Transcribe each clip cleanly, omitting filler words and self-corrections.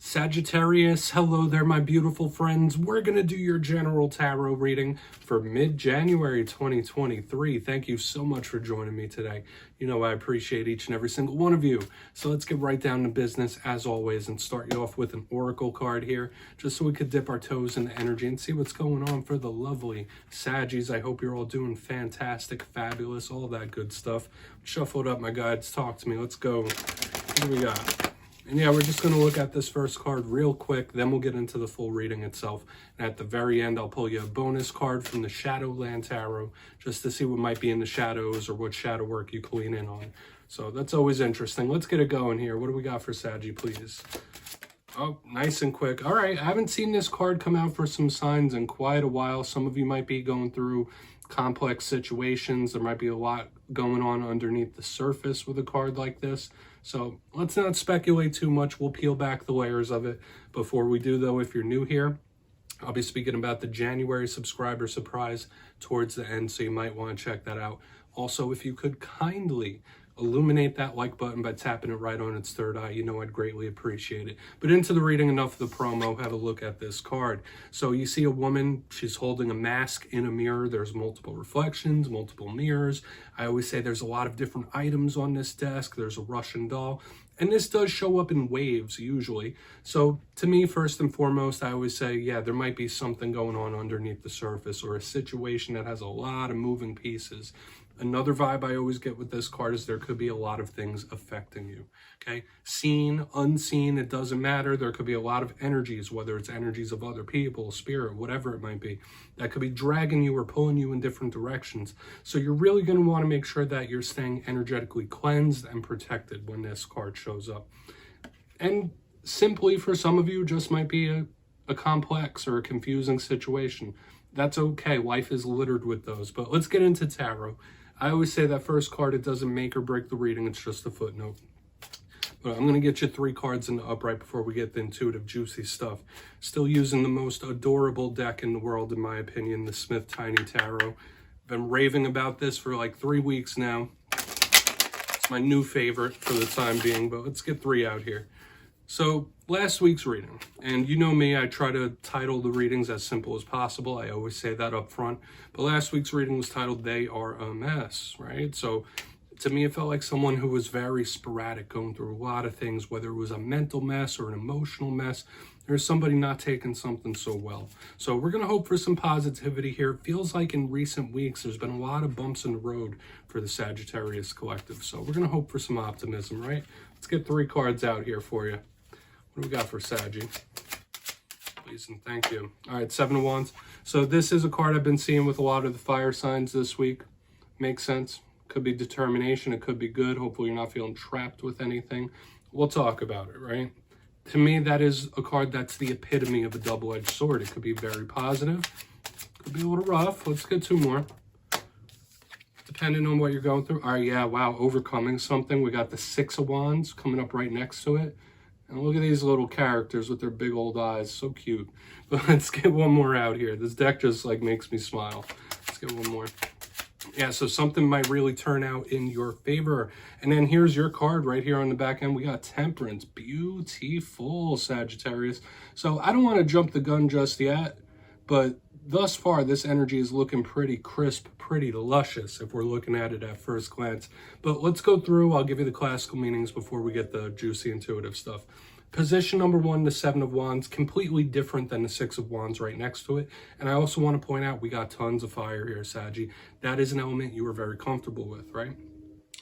Sagittarius, hello there, my beautiful friends. We're going to do your general tarot reading for mid-January 2023. Thank you so much for joining me today. You know I appreciate each and every single one of you. So let's get right down to business as always and start you off with an oracle card here, just so we could dip our toes in the energy and see what's going on for the lovely Saggies. I hope you're all doing fantastic, fabulous, all that good stuff. Shuffled up my guides. Talk to me. Let's go. What do we got? And yeah, we're just going to look at this first card real quick, then we'll get into the full reading itself. And at the very end, I'll pull you a bonus card from the Shadowland Tarot, just to see what might be in the shadows or what shadow work you can lean in on. So that's always interesting. Let's get it going here. What do we got for Saggy, please? Oh, nice and quick. All right, I haven't seen this card come out for some signs in quite a while. Some of you might be going through complex situations. There might be a lot going on underneath the surface with a card like this. So let's not speculate too much. We'll peel back the layers of it. Before we do, though, if you're new here, I'll be speaking about the January subscriber surprise towards the end, so you might want to check that out. Also, if you could kindly illuminate that like button by tapping it right on its third eye, you know I'd greatly appreciate it. But into the reading, enough of the promo, have a look at this card. So you see a woman, she's holding a mask in a mirror. There's multiple reflections, multiple mirrors. I always say there's a lot of different items on this desk. There's a Russian doll. And this does show up in waves usually. So to me, first and foremost, I always say, yeah, there might be something going on underneath the surface or a situation that has a lot of moving pieces. Another vibe I always get with this card is there could be a lot of things affecting you, okay? Seen, unseen, it doesn't matter. There could be a lot of energies, whether it's energies of other people, spirit, whatever it might be, that could be dragging you or pulling you in different directions. So you're really going to want to make sure that you're staying energetically cleansed and protected when this card shows up. And simply for some of you, just might be a complex or a confusing situation. That's okay. Life is littered with those. But let's get into tarot. I always say that first card, it doesn't make or break the reading. It's just a footnote. But I'm going to get you 3 cards in the upright before we get the intuitive, juicy stuff. Still using the most adorable deck in the world, in my opinion, the Smith Tiny Tarot. I've been raving about this for like 3 weeks now. It's my new favorite for the time being, but let's get 3 out here. So last week's reading, and you know me, I try to title the readings as simple as possible. I always say that up front. But last week's reading was titled, They Are a Mess, right? So to me, it felt like someone who was very sporadic, going through a lot of things, whether it was a mental mess or an emotional mess. There's somebody not taking something so well. So we're going to hope for some positivity here. It feels like in recent weeks, there's been a lot of bumps in the road for the Sagittarius collective. So we're going to hope for some optimism, right? Let's get 3 cards out here for you. What do we got for Saggy? Please and thank you. All right, 7 of Wands. So this is a card I've been seeing with a lot of the fire signs this week. Makes sense. Could be determination. It could be good. Hopefully you're not feeling trapped with anything. We'll talk about it, right? To me, that is a card that's the epitome of a double-edged sword. It could be very positive. Could be a little rough. Let's get 2 more. Depending on what you're going through. All right, yeah, wow, overcoming something. We got the 6 of Wands coming up right next to it. And look at these little characters with their big old eyes. So cute. But let's get 1 more out here. This deck just like makes me smile. Let's get 1 more. Yeah, so something might really turn out in your favor. And then here's your card right here on the back end. We got Temperance. Beautiful, Sagittarius. So I don't want to jump the gun just yet, but thus far, this energy is looking pretty crisp, pretty luscious if we're looking at it at first glance. But let's go through. I'll give you the classical meanings before we get the juicy intuitive stuff. Position number 1, the 7 of Wands, completely different than the 6 of Wands right next to it. And I also want to point out we got tons of fire here, Saggy. That is an element you are very comfortable with, right?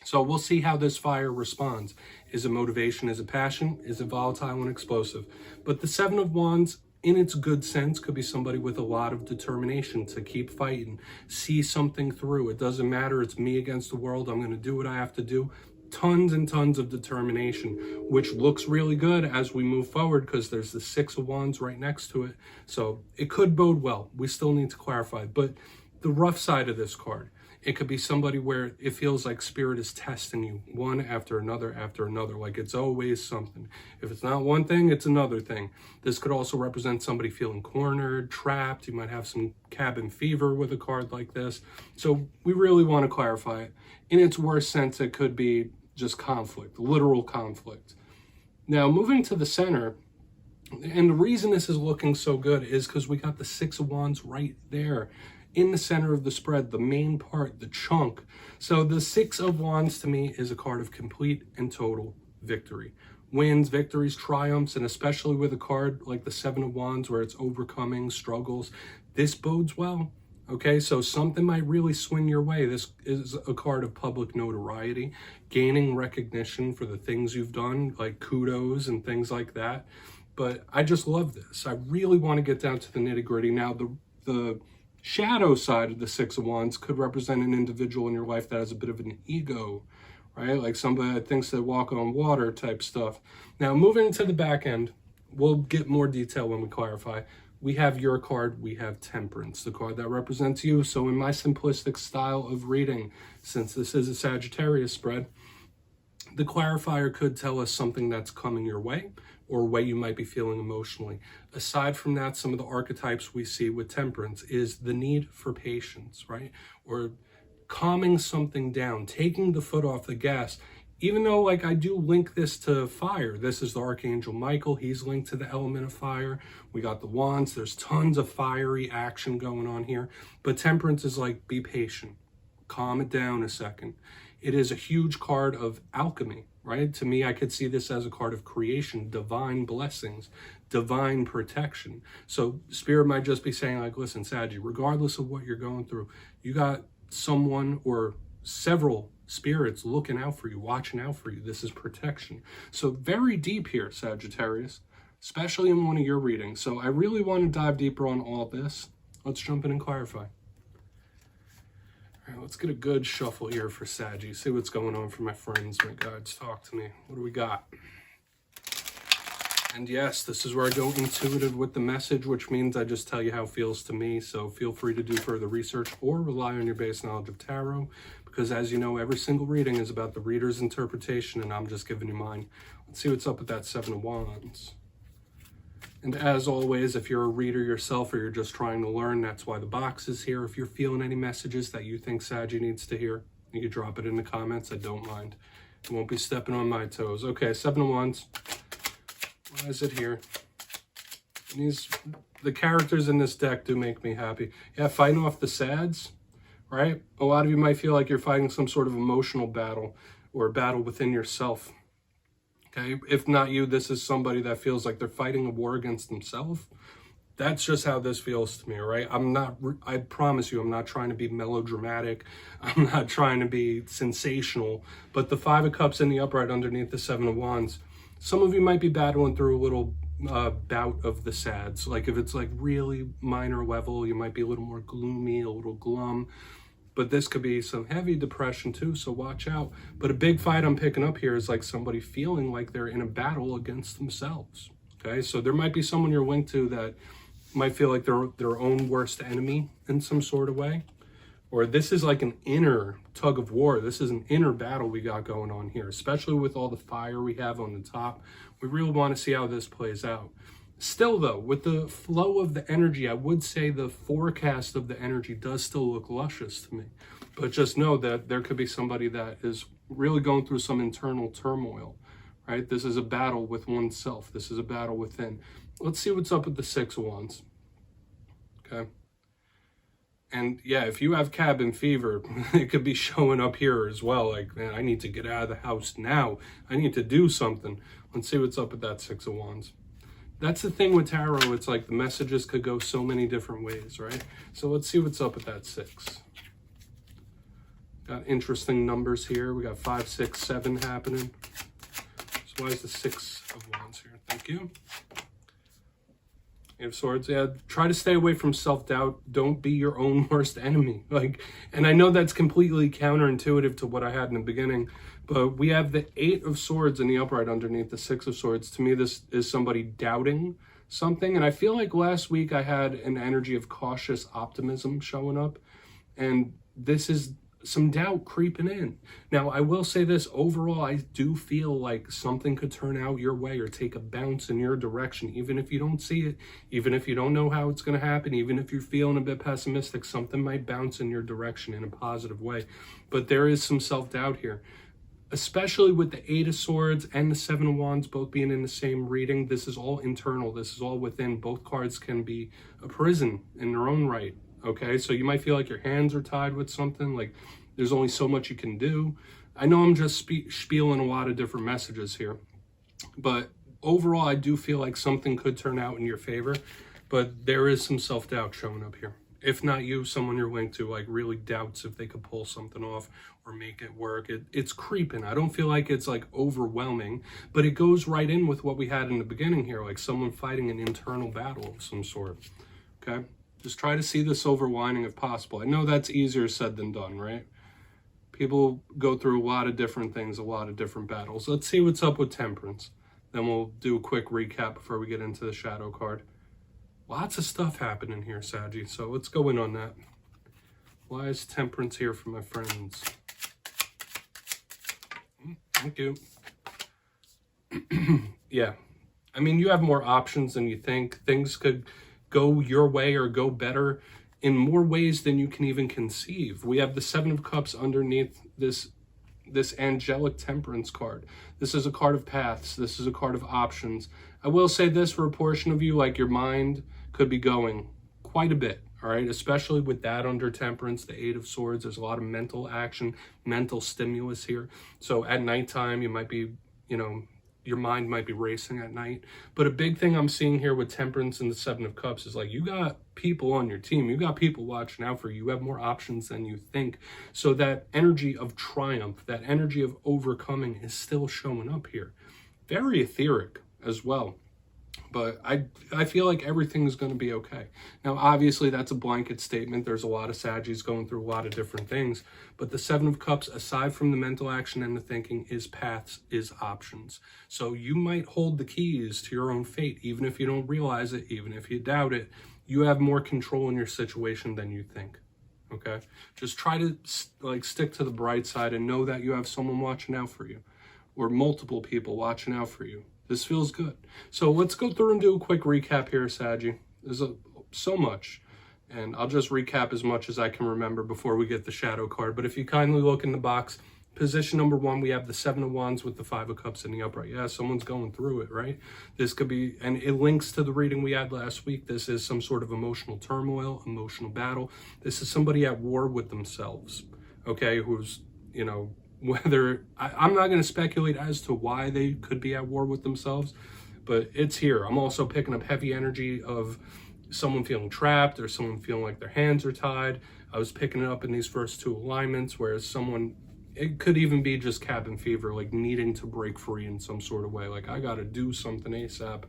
So we'll see how this fire responds. Is it motivation? Is it passion? Is it volatile and explosive? But the 7 of Wands, in its good sense, could be somebody with a lot of determination to keep fighting, see something through. It doesn't matter. It's me against the world. I'm going to do what I have to do. Tons and tons of determination, which looks really good as we move forward because there's the 6 of Wands right next to it. So it could bode well. We still need to clarify. But the rough side of this card, it could be somebody where it feels like spirit is testing you one after another, like it's always something. If it's not one thing, it's another thing. This could also represent somebody feeling cornered, trapped. You might have some cabin fever with a card like this. So we really want to clarify it. In its worst sense, it could be just conflict, literal conflict. Now, moving to the center, And the reason this is looking so good is because we got the Six of Wands right there in the center of the spread, the main part, the chunk. So the Six of Wands to me is a card of complete and total victory. Wins, victories, triumphs, and especially with a card like the Seven of Wands where it's overcoming struggles, this bodes well. Okay, so something might really swing your way. This is a card of public notoriety, gaining recognition for the things you've done, like kudos and things like that. But I just love this. I really want to get down to the nitty-gritty. Now, the shadow side of the Six of Wands could represent an individual in your life that has a bit of an ego, right? Like somebody that thinks they walk on water type stuff. Now, moving into the back end, we'll get more detail when we clarify. We have your card, we have Temperance, the card that represents you. So in my simplistic style of reading, since this is a Sagittarius spread, the clarifier could tell us something that's coming your way or a way you might be feeling emotionally. Aside from that, some of the archetypes we see with Temperance is the need for patience, right? Or calming something down, taking the foot off the gas. Even though, like, I do link this to fire. This is the Archangel Michael. He's linked to the element of fire. We got the wands. There's tons of fiery action going on here. But Temperance is like, be patient. Calm it down a second. It is a huge card of alchemy, right? To me, I could see this as a card of creation, divine blessings, divine protection. So Spirit might just be saying, like, listen, Saggy, regardless of what you're going through, you got someone or several spirits looking out for you, watching out for you. This is protection. So very deep here, Sagittarius, especially in one of your readings. So I really want to dive deeper on all this. Let's jump in and clarify. All right, let's get a good shuffle here for Saggy. See what's going on for my friends, my guides. Talk to me. What do we got? And yes, this is where I go intuitive with the message, which means I just tell you how it feels to me. So feel free to do further research or rely on your base knowledge of tarot, because as you know, every single reading is about the reader's interpretation, and I'm just giving you mine. Let's see what's up with that Seven of Wands. And as always, if you're a reader yourself or you're just trying to learn, that's why the box is here. If you're feeling any messages that you think Saggy needs to hear, you can drop it in the comments. I don't mind. You won't be stepping on my toes. Okay, Seven of Wands. Why is it here? The characters in this deck do make me happy. Yeah, fighting off the sads, right? A lot of you might feel like you're fighting some sort of emotional battle or a battle within yourself. Okay, if not you, this is somebody that feels like they're fighting a war against themselves. That's just how this feels to me, right? I promise you, I'm not trying to be melodramatic. I'm not trying to be sensational. But the Five of Cups in the upright underneath the Seven of Wands, some of you might be battling through a little bout of the sads. Like if it's like really minor level, you might be a little more gloomy, a little glum. But this could be some heavy depression too, so watch out. But a big fight I'm picking up here is like somebody feeling like they're in a battle against themselves. Okay, so there might be someone you're linked to that might feel like they're their own worst enemy in some sort of way. Or this is like an inner tug of war. This is an inner battle we got going on here, especially with all the fire we have on the top. We really want to see how this plays out. Still though, with the flow of the energy, I would say the forecast of the energy does still look luscious to me. But just know that there could be somebody that is really going through some internal turmoil, right? This is a battle with oneself. This is a battle within. Let's see what's up with the Six of Wands. Okay. And yeah, if you have cabin fever, it could be showing up here as well. Like, man, I need to get out of the house now. I need to do something. Let's see what's up with that Six of Wands. That's the thing with tarot. It's like the messages could go so many different ways, right? So let's see what's up with that six. Got interesting numbers here. We got 5, 6, 7 happening. So why is the Six of Wands here? Thank you. Eight of Swords. Yeah, try to stay away from self-doubt. Don't be your own worst enemy. And I know that's completely counterintuitive to what I had in the beginning, but we have the Eight of Swords in the upright underneath the Six of Swords. To me, this is somebody doubting something. And I feel like last week I had an energy of cautious optimism showing up. And this is some doubt creeping in. Now, I will say this, overall, I do feel like something could turn out your way or take a bounce in your direction, even if you don't see it, even if you don't know how it's going to happen, even if you're feeling a bit pessimistic, something might bounce in your direction in a positive way. But there is some self-doubt here. especially with the Eight of Swords and the Seven of Wands both being in the same reading. This is all internal. This is all within. Both cards can be a prison in their own right, okay? So you might feel like your hands are tied with something, like there's only so much you can do. I know I'm just spieling a lot of different messages here, but overall, I do feel like something could turn out in your favor, but there is some self-doubt showing up here. If not you, someone you're linked to, like, really doubts if they could pull something off or make it work. It's creeping. I don't feel like it's like overwhelming, but it goes right in with what we had in the beginning here, like someone fighting an internal battle of some sort. Okay? Just try to see the silver lining if possible. I know that's easier said than done, right? People go through a lot of different things, a lot of different battles. Let's see what's up with Temperance. Then we'll do a quick recap before we get into the shadow card. Lots of stuff happening here, Saggy, so let's go in on that. Why is Temperance here for my friends? Thank you. Yeah, I mean, you have more options than you think. Things could go your way or go better in more ways than you can even conceive. We have the Seven of Cups underneath this angelic Temperance card. This is a card of paths. This is a card of options. I will say this for a portion of you, like your mind could be going quite a bit, all right? Especially with that under Temperance, the Eight of Swords. There's a lot of mental action, mental stimulus here. So at nighttime, you might be, your mind might be racing at night. But a big thing I'm seeing here with Temperance and the Seven of Cups is like, you got people on your team. You got people watching out for you. You have more options than you think. So that energy of triumph, that energy of overcoming is still showing up here. Very etheric as well. But I feel like everything is going to be okay. Now, obviously, that's a blanket statement. There's a lot of Saggies going through a lot of different things. But the Seven of Cups, aside from the mental action and the thinking, is paths, is options. So you might hold the keys to your own fate, even if you don't realize it, even if you doubt it. You have more control in your situation than you think. Okay? Just try to stick to the bright side and know that you have someone watching out for you, or multiple people watching out for you. This feels good. So let's go through and do a quick recap here, Saggy. There's so much, and I'll just recap as much as I can remember before we get the shadow card. But if you kindly look in the box, position number 1, we have the Seven of Wands with the Five of Cups in the upright. Yeah, someone's going through it, right? This could be, and it links to the reading we had last week. This is some sort of emotional turmoil, emotional battle. This is somebody at war with themselves, okay, who's, whether I'm not going to speculate as to why they could be at war with themselves, but it's here. I'm also picking up heavy energy of someone feeling trapped or someone feeling like their hands are tied. I was picking it up in these first 2 alignments, whereas someone, it could even be just cabin fever, like needing to break free in some sort of way. Like, I got to do something ASAP.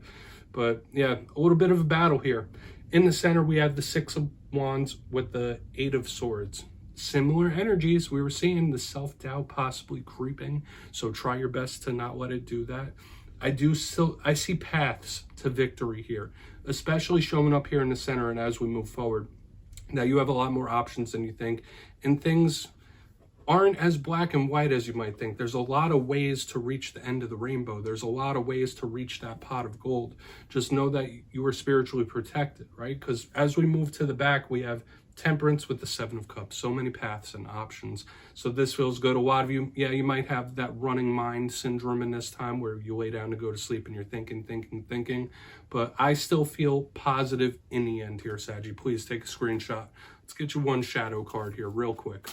But yeah, a little bit of a battle here. In the center, we have the Six of Wands with the Eight of Swords. Similar energies. We were seeing the self-doubt possibly creeping, so try your best to not let it do that. I see paths to victory here, especially showing up here in the center and as we move forward. Now you have a lot more options than you think, and things aren't as black and white as you might think. There's a lot of ways to reach the end of the rainbow. There's a lot of ways to reach that pot of gold. Just know that you are spiritually protected, right? Because as we move to the back, we have Temperance with the Seven of Cups. So many paths and options. So this feels good. A lot of you, you might have that running mind syndrome in this time where you lay down to go to sleep and you're thinking. But I still feel positive in the end here, Saggy. Please take a screenshot. Let's get you one shadow card here real quick.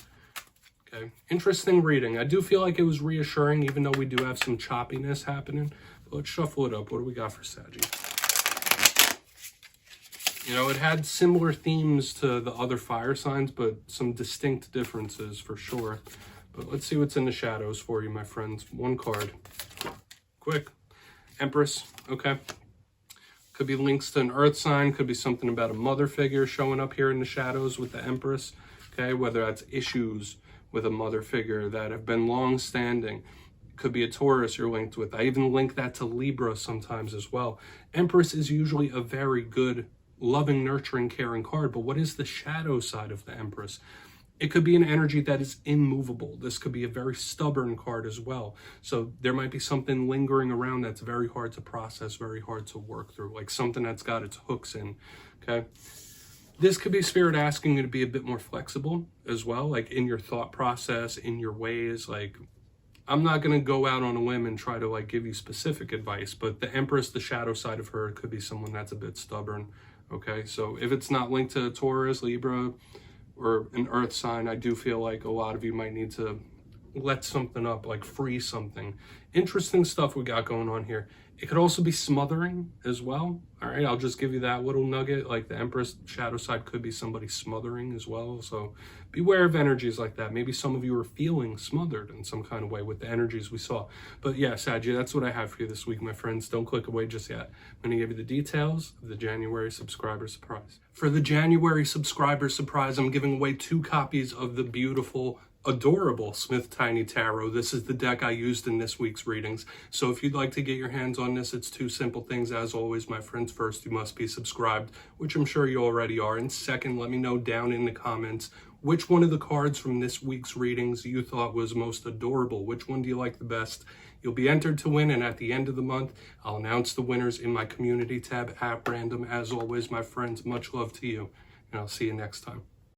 Okay, interesting reading. I do feel like it was reassuring, even though we do have some choppiness happening. But let's shuffle it up. What do we got for Saggy? It had similar themes to the other fire signs, but some distinct differences for sure. But let's see what's in the shadows for you, my friends. One card. Quick. Empress. Okay. Could be links to an earth sign. Could be something about a mother figure showing up here in the shadows with the Empress. Okay, whether that's issues with a mother figure that have been long-standing. Could be a Taurus you're linked with. I even link that to Libra sometimes as well. Empress is usually a very good, loving, nurturing, caring card, but what is the shadow side of the Empress? It could be an energy that is immovable. This could be a very stubborn card as well. So there might be something lingering around that's very hard to process, very hard to work through, like something that's got its hooks in, okay? This could be Spirit asking you to be a bit more flexible as well, like in your thought process, in your ways, like I'm not going to go out on a limb and try to like give you specific advice, but the Empress, the shadow side of her, could be someone that's a bit stubborn. Okay, so if it's not linked to Taurus, Libra, or an earth sign, I do feel like a lot of you might need to let something up, like free something. Interesting stuff we got going on here. It could also be smothering as well. All right, I'll just give you that little nugget. Like the Empress shadow side could be somebody smothering as well. So beware of energies like that. Maybe some of you are feeling smothered in some kind of way with the energies we saw. But yeah, Saggy, that's what I have for you this week, my friends. Don't click away just yet. I'm going to give you the details of the January subscriber surprise. For the January subscriber surprise, I'm giving away 2 copies of the beautiful, adorable Smith Tiny Tarot. This is the deck I used in this week's readings. So if you'd like to get your hands on this, it's 2 simple things. As always, my friends, first, you must be subscribed, which I'm sure you already are. And second, let me know down in the comments which one of the cards from this week's readings you thought was most adorable. Which one do you like the best? You'll be entered to win, and at the end of the month, I'll announce the winners in my community tab at random. As always, my friends, much love to you, and I'll see you next time.